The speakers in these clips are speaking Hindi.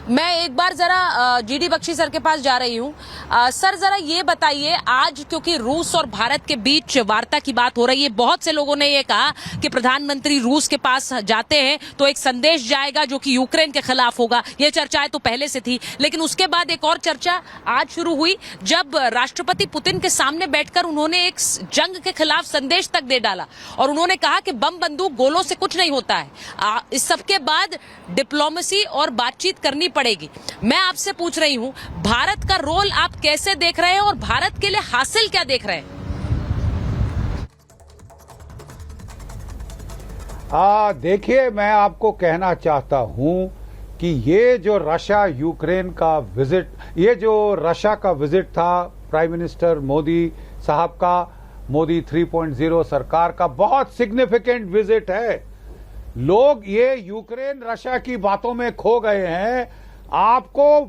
मैं एक बार जरा जीडी बख्शी सर के पास जा रही हूँ। सर जरा ये बताइए, आज क्योंकि रूस और भारत के बीच वार्ता की बात हो रही है, बहुत से लोगों ने ये कहा कि प्रधानमंत्री रूस के पास जाते हैं तो एक संदेश जाएगा जो कि यूक्रेन के खिलाफ होगा। ये चर्चाएं तो पहले से थी, लेकिन उसके बाद एक और चर्चा आज शुरू हुई जब राष्ट्रपति पुतिन के सामने बैठकर उन्होंने एक जंग के खिलाफ संदेश तक दे डाला और उन्होंने कहा कि बम बंदूक गोलों से कुछ नहीं होता है। इस सबके बाद डिप्लोमेसी और बातचीत करनी पड़ेगी। मैं आपसे पूछ रही हूं, भारत का रोल आप कैसे देख रहे हैं और भारत के लिए हासिल क्या देख रहे हैं? देखिए, मैं आपको कहना चाहता हूं कि ये जो रशिया यूक्रेन का विजिट, ये जो रशिया का विजिट था प्राइम मिनिस्टर मोदी साहब का, मोदी 3.0 सरकार का बहुत सिग्निफिकेंट विजिट है। लोग ये यूक्रेन रशिया की बातों में खो गए हैं। आपको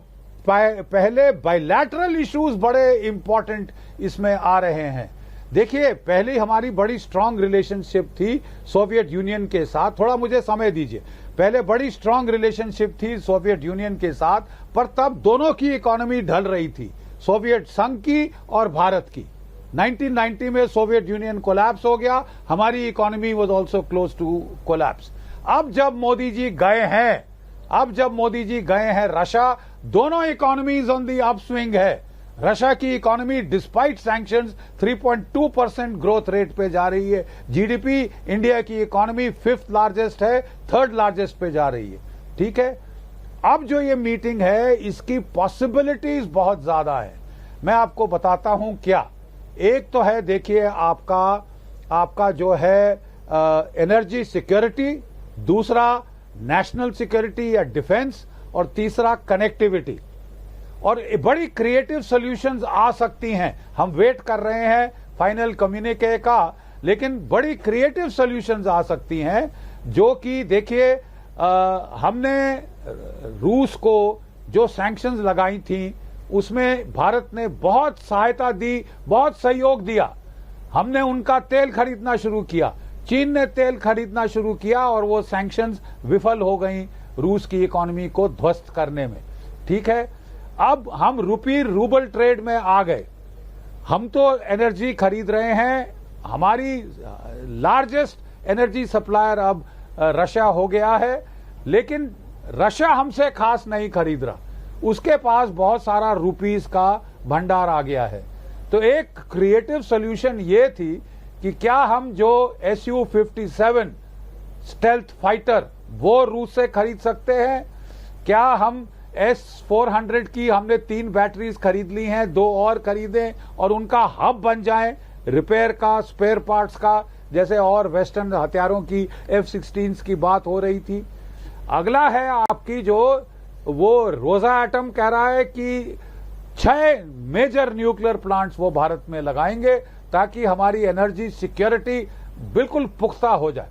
पहले बायलैटरल इश्यूज बड़े इंपॉर्टेंट इसमें आ रहे हैं। देखिए, पहले हमारी बड़ी स्ट्रांग रिलेशनशिप थी सोवियत यूनियन के साथ। थोड़ा मुझे समय दीजिए। पहले बड़ी स्ट्रांग रिलेशनशिप थी सोवियत यूनियन के साथ, पर तब दोनों की इकोनॉमी ढल रही थी, सोवियत संघ की और भारत की। 1990 में सोवियत यूनियन कोलैप्स हो गया, हमारी economy was also close to collapse. अब जब मोदी जी गए हैं रशिया, दोनों इकोनॉमीज ऑन दी अपस्विंग है। रशिया की economy despite sanctions 3.2% growth rate पे जा रही है। जीडीपी इंडिया की इकोनॉमी 5th लार्जेस्ट है, 3rd लार्जेस्ट पे जा रही है। ठीक है, अब जो ये मीटिंग है इसकी पॉसिबिलिटीज बहुत ज्यादा है। मैं आपको बताता हूं क्या। एक तो है, देखिए, आपका जो है एनर्जी सिक्योरिटी, दूसरा नेशनल सिक्योरिटी या डिफेंस, और तीसरा कनेक्टिविटी। और बड़ी क्रिएटिव सॉल्यूशंस आ सकती हैं। हम वेट कर रहे हैं फाइनल कम्युनिके का, लेकिन बड़ी क्रिएटिव सॉल्यूशंस आ सकती हैं जो कि देखिए, हमने रूस को जो सैंक्शंस लगाई थी उसमें भारत ने बहुत सहायता दी, बहुत सहयोग दिया। हमने उनका तेल खरीदना शुरू किया, चीन ने तेल खरीदना शुरू किया और वो सैंक्शंस विफल हो गई रूस की इकोनॉमी को ध्वस्त करने में। ठीक है, अब हम रूबल ट्रेड में आ गए। हम तो एनर्जी खरीद रहे हैं, हमारी लार्जेस्ट एनर्जी सप्लायर अब रशिया हो गया है, लेकिन रशिया हमसे खास नहीं खरीद रहा, उसके पास बहुत सारा रुपीस का भंडार आ गया है। तो एक क्रिएटिव सॉल्यूशन ये थी कि क्या हम जो Su-57 स्टेल्थ फाइटर वो रूस से खरीद सकते हैं? क्या हम S-400 की हमने 3 बैटरीज खरीद ली हैं, 2 और खरीदें और उनका हब बन जाएं रिपेयर का, स्पेयर पार्ट्स का, जैसे और वेस्टर्न हथियारों की F-16 की बात हो रही थी। अगला है आपकी जो वो रोजा एटम कह रहा है कि 6 मेजर न्यूक्लियर प्लांट्स वो भारत में लगाएंगे ताकि हमारी एनर्जी सिक्योरिटी बिल्कुल पुख्ता हो जाए।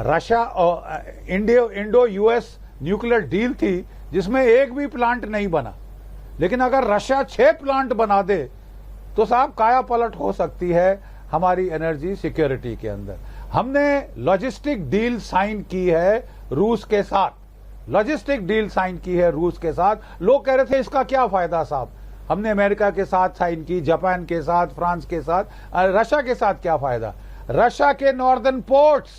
रशिया और इंडो यूएस न्यूक्लियर डील थी जिसमें एक भी प्लांट नहीं बना, लेकिन अगर रशिया 6 प्लांट बना दे तो साहब काया पलट हो सकती है हमारी एनर्जी सिक्योरिटी के अंदर। हमने लॉजिस्टिक डील साइन की है रूस के साथ, लॉजिस्टिक डील साइन की है रूस के साथ। लोग कह रहे थे इसका क्या फायदा साहब, हमने अमेरिका के साथ साइन की, जापान के साथ, फ्रांस के साथ, रशिया के साथ क्या फायदा? रशिया के northern ports,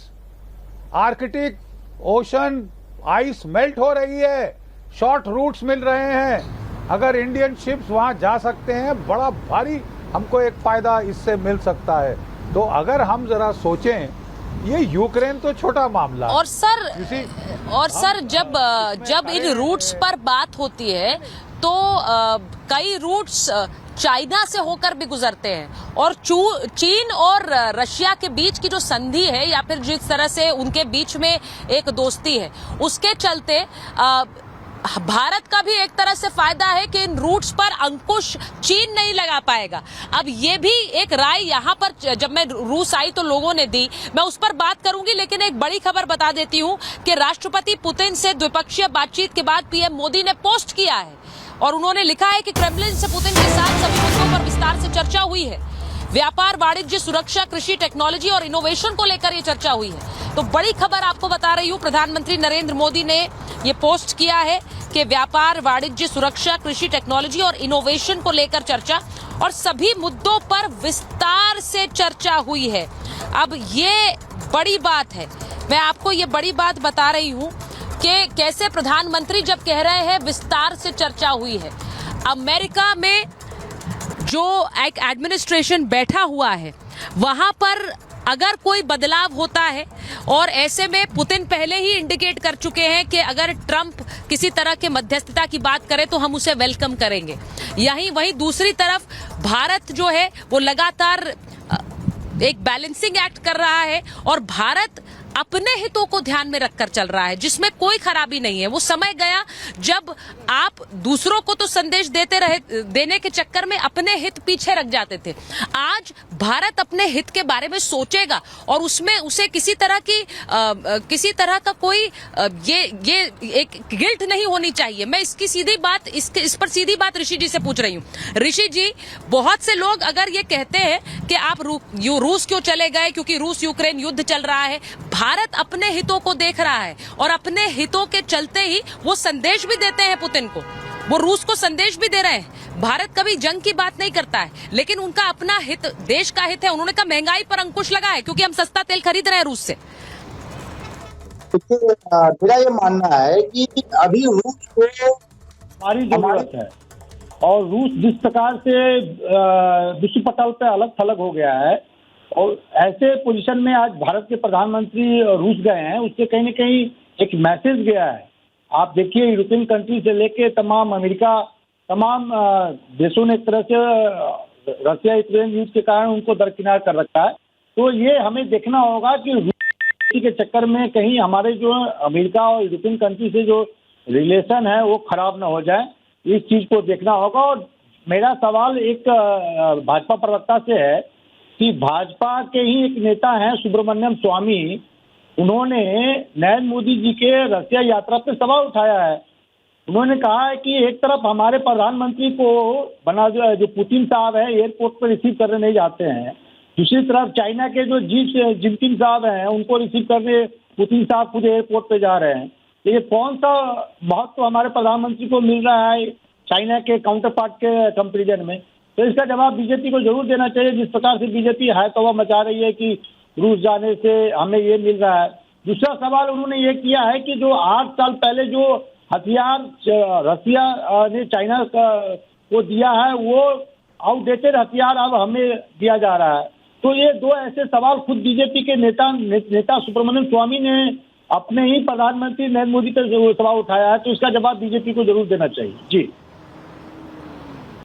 Arctic ocean ice melt हो रही है, शॉर्ट रूट्स मिल रहे हैं। अगर इंडियन शिप्स वहां जा सकते हैं, बड़ा भारी हमको एक फायदा इससे मिल सकता है। तो अगर हम जरा सोचें, ये यूक्रेन तो छोटा मामला है। और सर जब इन रूट्स पर बात होती है तो कई रूट्स चाइना से होकर भी गुजरते हैं, और चीन और रशिया के बीच की जो संधि है या फिर जिस तरह से उनके बीच में एक दोस्ती है, उसके चलते भारत का भी एक तरह से फायदा है कि इन रूट्स पर अंकुश चीन नहीं लगा पाएगा। अब ये भी एक राय यहाँ पर जब मैं रूस आई तो लोगों ने दी, मैं उस पर बात करूंगी, लेकिन एक बड़ी खबर बता देती हूँ कि राष्ट्रपति पुतिन से द्विपक्षीय बातचीत के बाद पीएम मोदी ने पोस्ट किया है और उन्होंने लिखा है कि क्रेमलिन से पुतिन के साथ सभी मुद्दों पर विस्तार से चर्चा हुई है। व्यापार, वाणिज्य, सुरक्षा, कृषि, टेक्नोलॉजी और इनोवेशन को लेकर ये चर्चा हुई है। तो बड़ी खबर आपको बता रही हूं, प्रधानमंत्री नरेंद्र मोदी ने ये पोस्ट किया है कि व्यापार, वाणिज्य, सुरक्षा, कृषि, टेक्नोलॉजी और इनोवेशन को लेकर चर्चा और सभी मुद्दों पर विस्तार से चर्चा हुई है। अब ये बड़ी बात है, मैं आपको ये बड़ी बात बता रही हूं कि कैसे प्रधानमंत्री जब कह रहे हैं विस्तार से चर्चा हुई है। अमेरिका में जो एक एडमिनिस्ट्रेशन बैठा हुआ है वहां पर अगर कोई बदलाव होता है, और ऐसे में पुतिन पहले ही इंडिकेट कर चुके हैं कि अगर ट्रंप किसी तरह के मध्यस्थता की बात करे तो हम उसे वेलकम करेंगे। वहीं दूसरी तरफ भारत जो है वो लगातार एक बैलेंसिंग एक्ट कर रहा है और भारत अपने हितों को ध्यान में रखकर चल रहा है, जिसमें कोई खराबी नहीं है। वो समय गया जब आप दूसरों को तो संदेश देने के चक्कर में अपने हित पीछे रख जाते थे। आज भारत अपने हित के बारे में सोचेगा और उसमें उसे किसी तरह का कोई ये एक गिल्ट नहीं होनी चाहिए। मैं इसकी सीधी बात इस पर सीधी बात ऋषि जी से पूछ रही हूँ। ऋषि जी, बहुत से लोग अगर ये कहते हैं कि आप रूस क्यों चले गए क्योंकि रूस यूक्रेन युद्ध चल रहा है, भारत अपने हितों को देख रहा है और अपने हितों के चलते ही वो संदेश भी देते हैं पुतिन को, वो रूस को संदेश भी दे रहे हैं। भारत कभी जंग की बात नहीं करता है, लेकिन उनका अपना हित, देश का हित है। उन्होंने कहा महंगाई पर अंकुश लगा है क्योंकि हम सस्ता तेल खरीद रहे हैं रूस से। मेरा ये मानना है कि अभी रूस को हमारी जरूरत है, और रूस जिस प्रकार से विश्व पटल पे अलग थलग हो गया है, और ऐसे पोजीशन में आज भारत के प्रधानमंत्री रूस गए हैं, उससे कहीं न कहीं एक मैसेज गया है। आप देखिए, यूरोपियन कंट्री से लेके तमाम अमेरिका, तमाम देशों ने एक तरह से रसिया यूक्रेन युद्ध के कारण उनको दरकिनार कर रखा है। तो ये हमें देखना होगा कि रूस के चक्कर में कहीं हमारे जो अमेरिका और यूरोपियन कंट्री से जो रिलेशन है वो खराब ना हो जाए, इस चीज को देखना होगा। और मेरा सवाल एक भाजपा प्रवक्ता से है कि भाजपा के ही एक नेता हैं सुब्रमण्यम स्वामी, उन्होंने नरेंद्र मोदी जी के रसिया यात्रा पे सवाल उठाया है। उन्होंने कहा है कि एक तरफ हमारे प्रधानमंत्री को जो पुतिन साहब है एयरपोर्ट पर रिसीव करने नहीं जाते हैं, दूसरी तरफ चाइना के जो जिनपिंग साहब हैं उनको रिसीव करने पुतिन साहब खुद एयरपोर्ट पे जा रहे हैं। तो ये कौन सा महत्व हमारे प्रधानमंत्री को मिल रहा है चाइना के काउंटर पार्ट के कंपेरिजन में? तो इसका जवाब बीजेपी को जरूर देना चाहिए। जिस प्रकार से बीजेपी हाय तौबा मचा रही है कि रूस जाने से हमें ये मिल रहा है। दूसरा सवाल उन्होंने ये किया है कि जो 8 साल पहले जो हथियार रसिया ने चाइना को दिया है वो आउटडेटेड हथियार अब हमें दिया जा रहा है। तो ये दो ऐसे सवाल खुद बीजेपी के नेता सुब्रमण्यम स्वामी ने अपने ही प्रधानमंत्री नरेंद्र मोदी पर सवाल उठाया है। तो इसका जवाब बीजेपी को जरूर देना चाहिए। जी।